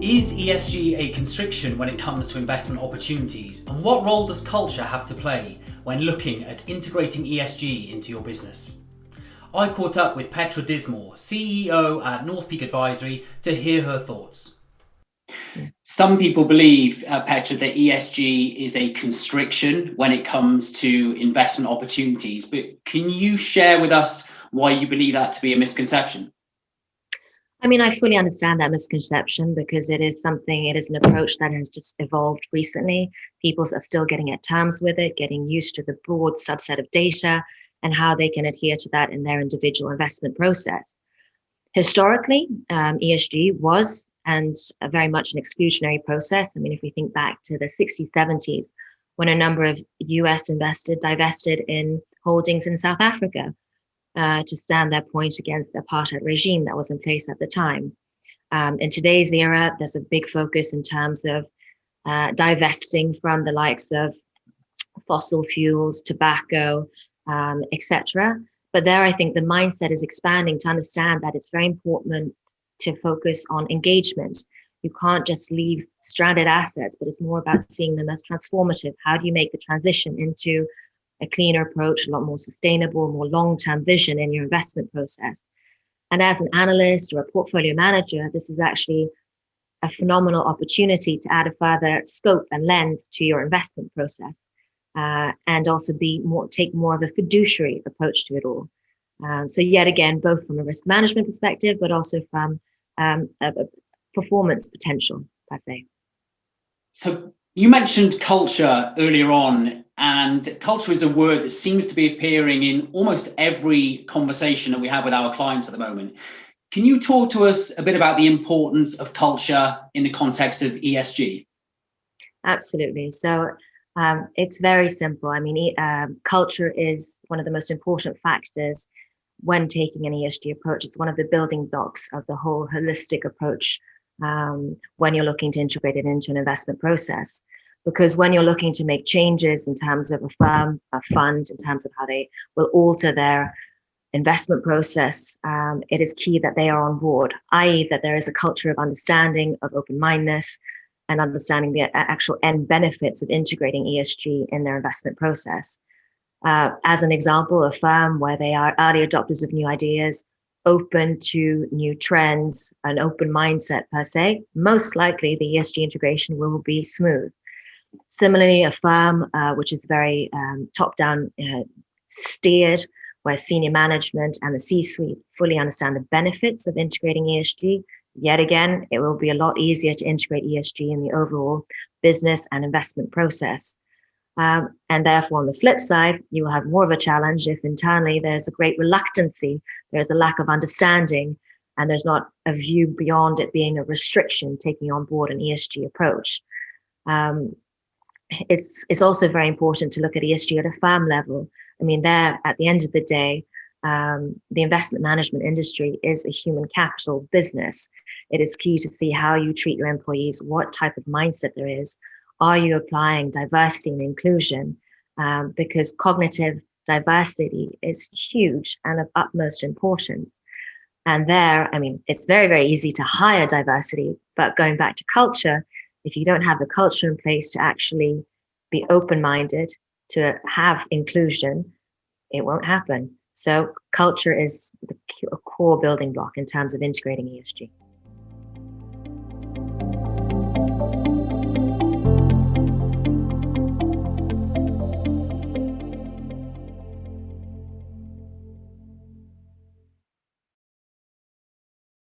Is ESG a constriction when it comes to investment opportunities? And what role does culture have to play when looking at integrating ESG into your business? I caught up with Petra Dismore, CEO at NorthPeak Advisory, to hear her thoughts. Some people believe, Petra, that ESG is a constriction when it comes to investment opportunities. But can you share with us why you believe that to be a misconception? I fully understand that misconception because it is an approach that has just evolved recently. People are still getting at terms with it, getting used to the broad subset of data and how they can adhere to that in their individual investment process. Historically, ESG was very much an exclusionary process. If we think back to the 60s, 70s, when a number of US investors divested in holdings in South Africa, to stand their point against the apartheid regime that was in place at the time. In today's era, there's a big focus in terms of divesting from the likes of fossil fuels, tobacco, etc. But there, I think the mindset is expanding to understand that it's very important to focus on engagement. You can't just leave stranded assets, but it's more about seeing them as transformative. How do you make the transition into a cleaner approach, a lot more sustainable, more long-term vision in your investment process? And as an analyst or a portfolio manager, this is actually a phenomenal opportunity to add a further scope and lens to your investment process, and also take more of a fiduciary approach to it all. So yet again, both from a risk management perspective, but also from a performance potential per se. So you mentioned culture earlier on, and culture is a word that seems to be appearing in almost every conversation that we have with our clients at the moment. Can you talk to us a bit about the importance of culture in the context of ESG? Absolutely. So it's very simple. Culture is one of the most important factors when taking an ESG approach. It's one of the building blocks of the whole holistic approach when you're looking to integrate it into an investment process. Because when you're looking to make changes in terms of a firm, a fund, in terms of how they will alter their investment process, it is key that they are on board, i.e. that there is a culture of understanding, of open-mindedness, and understanding the actual end benefits of integrating ESG in their investment process. As an example, a firm where they are early adopters of new ideas, open to new trends, an open mindset per se, most likely the ESG integration will be smooth. Similarly, a firm which is very top-down steered, where senior management and the C-suite fully understand the benefits of integrating ESG, yet again, it will be a lot easier to integrate ESG in the overall business and investment process. And therefore, on the flip side, you will have more of a challenge if internally there's a great reluctancy, there's a lack of understanding, and there's not a view beyond it being a restriction, taking on board an ESG approach. It's also very important to look at ESG at a firm level. There, at the end of the day, the investment management industry is a human capital business. It is key to see how you treat your employees, what type of mindset there is. Are you applying diversity and inclusion? Because cognitive diversity is huge and of utmost importance. And there, it's very, very easy to hire diversity, but going back to culture, if you don't have the culture in place to actually be open-minded, to have inclusion, it won't happen. So culture is a core building block in terms of integrating ESG.